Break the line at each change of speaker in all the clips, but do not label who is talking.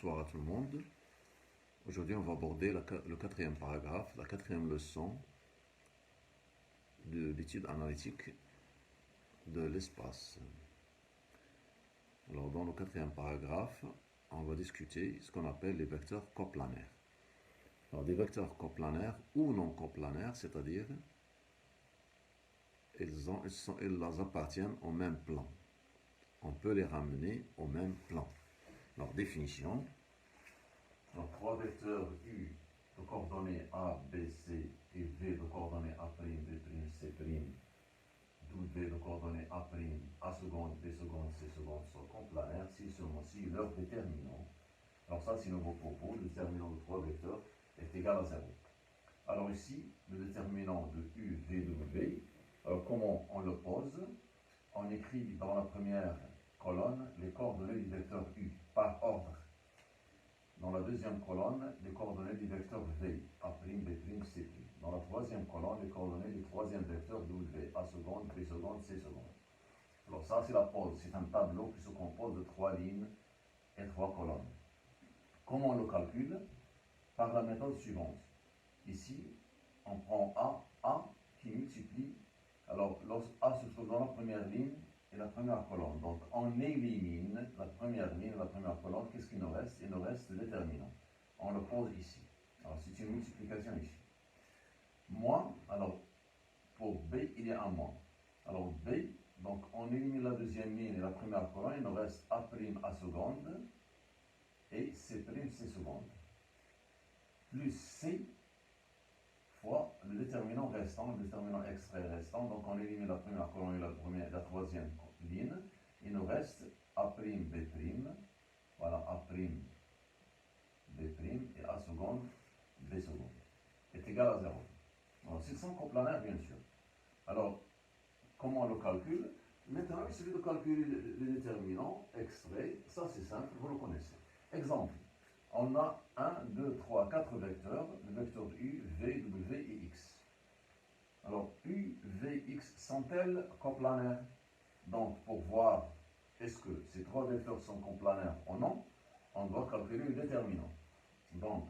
Bonsoir à tout le monde. Aujourd'hui, on va aborder le quatrième paragraphe, la quatrième leçon de l'étude analytique de l'espace. Alors, dans le quatrième paragraphe, on va discuter ce qu'on appelle les vecteurs coplanaires. Alors, des vecteurs coplanaires ou non coplanaires, c'est-à-dire ils appartiennent au même plan. On peut les ramener au même plan. Alors, définition. Donc, trois vecteurs U de coordonnées A, B, C et V de coordonnées A', B', C', d'où V de coordonnées A', A seconde, B seconde, C seconde sont coplanaires si seulement si leur déterminant, alors ça c'est nouveau propos, le déterminant de trois vecteurs est égal à 0. Alors ici, le déterminant de U, V, W, alors comment on le pose? On écrit dans la première colonne les coordonnées du vecteur U par ordre. Dans la deuxième colonne, les coordonnées du vecteur V, A', B', C'. Dans la troisième colonne, les coordonnées du troisième vecteur W, A seconde, B seconde, C seconde. Alors ça, c'est la pose. C'est un tableau qui se compose de 3 lignes et 3 colonnes. Comment on le calcule? Par la méthode suivante. Ici, on prend A qui multiplie. Alors, A se trouve dans la première ligne et la première colonne. Donc, on élimine la première ligne et la première colonne. Qu'est-ce qu'il nous reste? Il nous reste le déterminant. On le pose ici. Alors, c'est une multiplication ici. Moins, alors, pour B, il y a un moins. Alors, B, donc, on élimine la deuxième ligne et la première colonne. Il nous reste A' A seconde et C', C seconde. Plus C fois le déterminant restant, le déterminant extrait restant. Donc, on élimine la première colonne et la troisième ligne. Il nous reste A', B', voilà, A', B' et A seconde, B seconde, est égal à 0. Alors, s'ils sont coplanaires, bien sûr. Alors, comment on le calcule? Maintenant, il suffit de calculer les déterminants extraits. Ça, c'est simple, vous le connaissez. Exemple. On a 1, 2, 3, 4 vecteurs, le vecteur U, V, W et X. Alors, U, V, X sont-elles coplanaires? Donc, pour voir est-ce que ces trois vecteurs sont coplanaires ou non, on doit calculer le déterminant. Donc,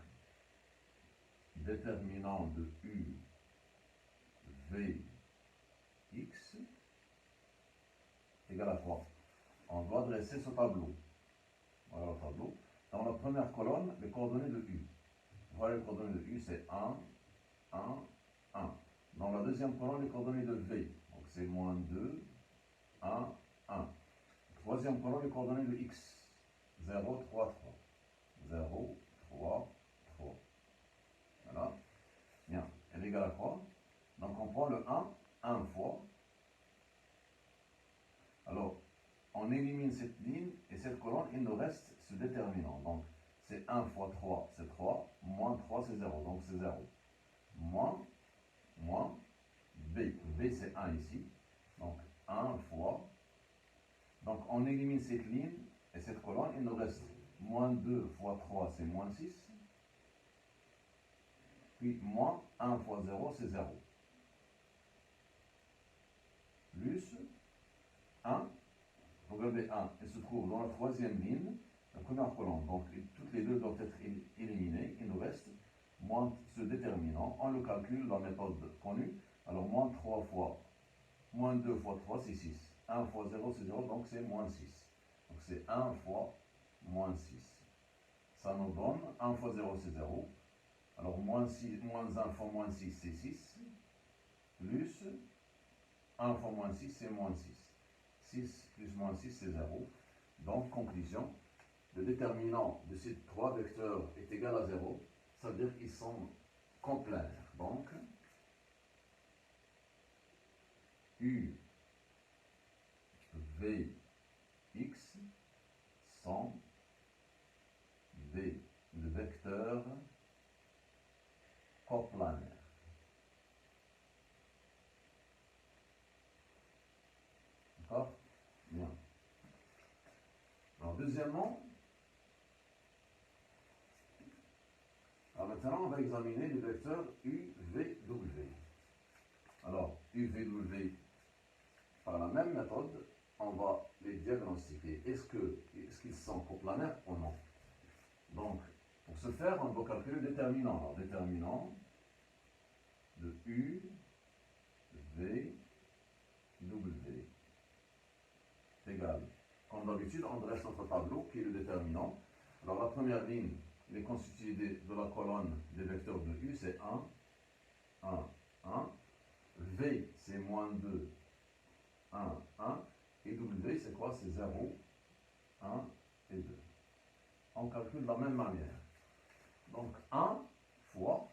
déterminant de U, V, X égale à 3. On doit dresser ce tableau. Voilà le tableau. Dans la première colonne, les coordonnées de U. Voilà les coordonnées de U, c'est 1, 1, 1. Dans la deuxième colonne, les coordonnées de V. Donc c'est moins 2, 1, 1. Troisième colonne, les coordonnées de X. 0, 3, 3. 0, 3, 3. Voilà. Bien. Elle est égale à quoi? Donc on prend le 1 fois. Alors, on élimine cette ligne et cette colonne, il nous reste ce déterminant. Donc, c'est 1 fois 3, c'est 3, moins 3, c'est 0, donc c'est 0. Moins B. B, c'est 1 ici. Donc, 1 fois. Donc, on élimine cette ligne et cette colonne, il nous reste moins 2 fois 3, c'est moins 6. Puis, moins 1 fois 0, c'est 0. Plus 1. Regardez 1, elle se trouve dans la troisième ligne, la première colonne. Donc, toutes les deux doivent être éliminées. Il nous reste moins ce déterminant. On le calcule dans la méthode connue. Alors, moins 3 fois, moins 2 fois 3, c'est 6. 1 fois 0, c'est 0, donc c'est moins 6. Donc, c'est 1 fois moins 6. Ça nous donne 1 fois 0, c'est 0. Alors, moins 1 fois moins 6, c'est 6. Plus 1 fois moins 6, c'est moins 6. 6 plus moins 6, c'est 0. Donc, conclusion, le déterminant de ces trois vecteurs est égal à 0. Ça veut dire qu'ils sont coplanaires. Donc, U, V, X sont des vecteurs coplanaires. D'accord? Bien. Alors, deuxièmement, maintenant, on va examiner les vecteurs U, V, W. Alors, U, V, W, par la même méthode, on va les diagnostiquer. Est-ce qu'ils sont coplanaires ou non? Donc, pour ce faire, on doit calculer le déterminant. Alors, déterminant de U, V, W égale, comme d'habitude, on dresse notre tableau qui est le déterminant. Alors, la première ligne, il est constitué de la colonne des vecteurs de U, c'est 1, 1, 1. V, c'est moins 2, 1, 1. Et W, c'est quoi? C'est 0, 1 et 2. On calcule de la même manière. Donc 1 fois,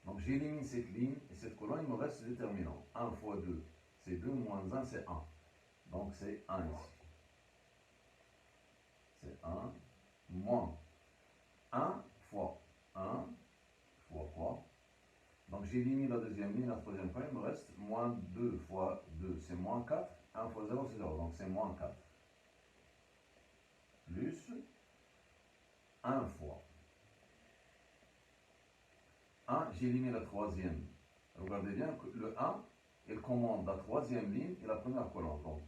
donc j'élimine cette ligne et cette colonne, il me reste le déterminant. 1 fois 2, c'est 2, moins 1, c'est 1. Donc c'est 1 ici. C'est 1, moins 1 fois 1 fois quoi? Donc j'élimine la deuxième ligne, la troisième fois, il me reste moins 2 fois 2, c'est moins 4. 1 fois 0, c'est 0, donc c'est moins 4. Plus 1 fois 1, j'élimine la troisième. Regardez bien que le 1, il commande la troisième ligne et la première colonne. Donc,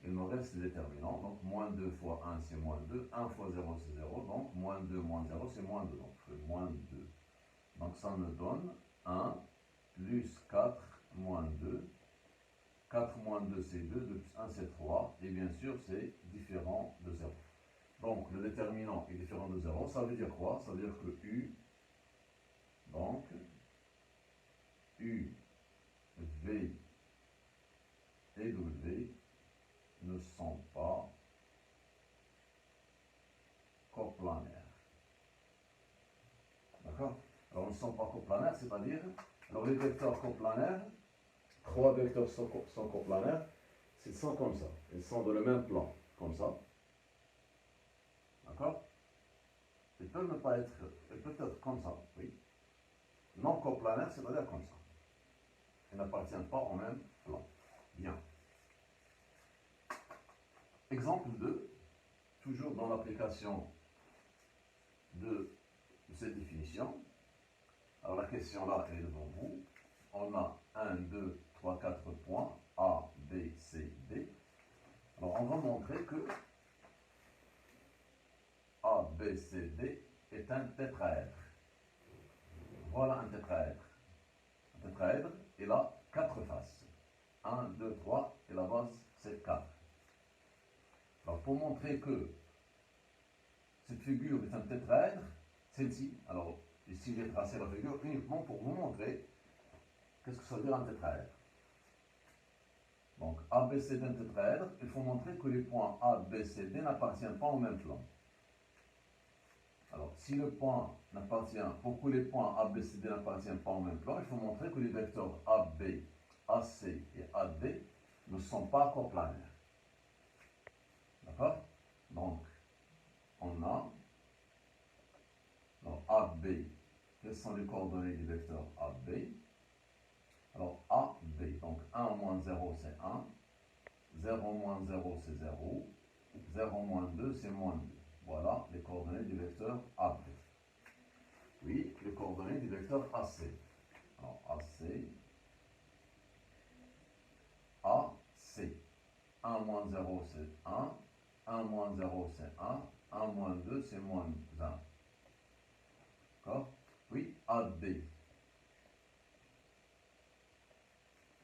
il me reste le déterminant. Donc, moins 2 fois 1, c'est moins 2. 1 fois 0, c'est 0. Donc, moins 2 moins 0, c'est moins 2. Donc, je fais moins 2. Donc, ça me donne 1 plus 4 moins 2. 4 moins 2, c'est 2. 2 plus 1, c'est 3. Et bien sûr, c'est différent de 0. Donc, le déterminant est différent de 0. Ça veut dire quoi? Ça veut dire que U, donc, U, V et W ne sont pas coplanaires. D'accord? Alors, ils ne sont pas coplanaires, c'est-à-dire, alors les vecteurs coplanaires, trois vecteurs sont coplanaires, ils sont comme ça. Ils sont dans le même plan, comme ça. D'accord? Ils peuvent ne pas être, ils peuvent être comme ça, oui. Non coplanaires, c'est-à-dire comme ça. Ils n'appartiennent pas au même plan. Bien. Exemple 2, toujours dans l'application de cette définition. Alors la question là, elle est devant vous. On a 1, 2, 3, 4 points, A, B, C, D. Alors on va montrer que A, B, C, D est un tétraèdre. Voilà un tétraèdre. Un tétraèdre, il a 4 faces. 1, 2, 3, et la base, c'est 4. Alors pour montrer que cette figure est un tétraèdre, celle-ci, alors ici j'ai tracé la figure uniquement pour vous montrer qu'est-ce que ça veut dire un tétraèdre. Donc ABC d'un tétraèdre, il faut montrer que les points A, B, C, D n'appartiennent pas au même plan. Alors si le point n'appartient, pour que les points A, B, C, D n'appartiennent pas au même plan, il faut montrer que les vecteurs AB, AC et AD ne sont pas coplanaires. D'accord? Donc on a dans AB, quelles sont les coordonnées du vecteur AB? Alors AB, donc 1 moins 0 c'est 1, 0 moins 0 c'est 0, 0 moins 2 c'est moins 2. Voilà les coordonnées du vecteur AB. Oui, les coordonnées du vecteur AC. Alors AC, AC. 1 moins 0 c'est 1, 1 moins 0 c'est 1, 1 moins 2 c'est moins 1. D'accord? Oui, AD.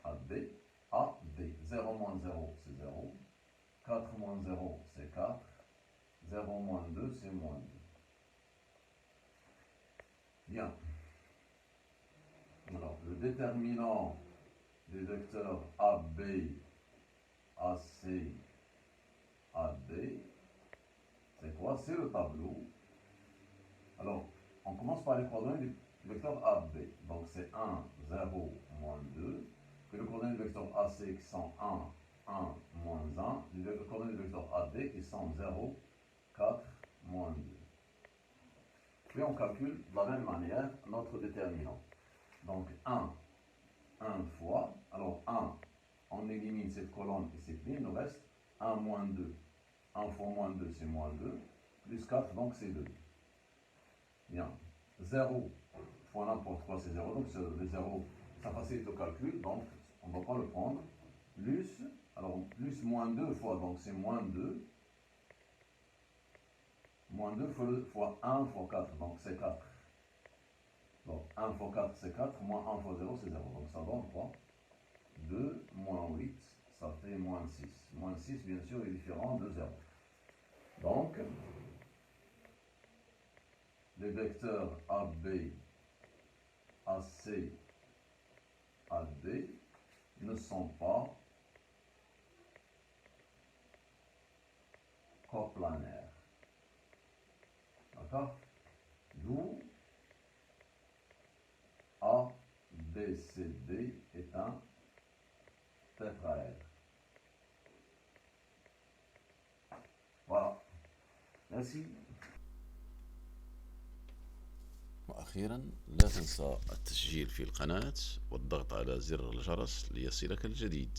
AD, AD. 0 moins 0 c'est 0, 4 moins 0 c'est 4, 0 moins 2 c'est moins 2. Bien. Alors, le déterminant des vecteurs AB, AC, AD, c'est quoi? C'est le tableau. Alors, on commence par les coordonnées du vecteur AB. Donc, c'est 1, 0, moins 2. Puis les coordonnées du vecteur AC qui sont 1, 1, moins 1. Les coordonnées du vecteur AD qui sont 0, 4, moins 2. Puis on calcule de la même manière notre déterminant. Donc 1 fois, alors 1, on élimine cette colonne et cette ligne, il nous reste 1 moins 2. 1 fois moins 2, c'est moins 2, plus 4, donc c'est 2. Bien. 0 fois n'importe quoi, c'est 0, donc le 0, ça facilite le calcul, donc on ne va pas le prendre. Plus, alors plus moins 2 fois, donc c'est moins 2. Moins 2 fois 1 fois 4, donc c'est 4. Donc 1 fois 4 c'est 4, moins 1 fois 0 c'est 0. Donc ça donne quoi? 2 moins 8, ça fait moins 6. Moins 6 bien sûr est différent de 0. Donc les vecteurs AB, AC, AD ne sont pas coplanaires. D'accord? D'où ABCD est un tétraèdre. Voilà. Merci. وأخيرا لا تنسى التسجيل في القناة والضغط على زر الجرس ليصلك الجديد.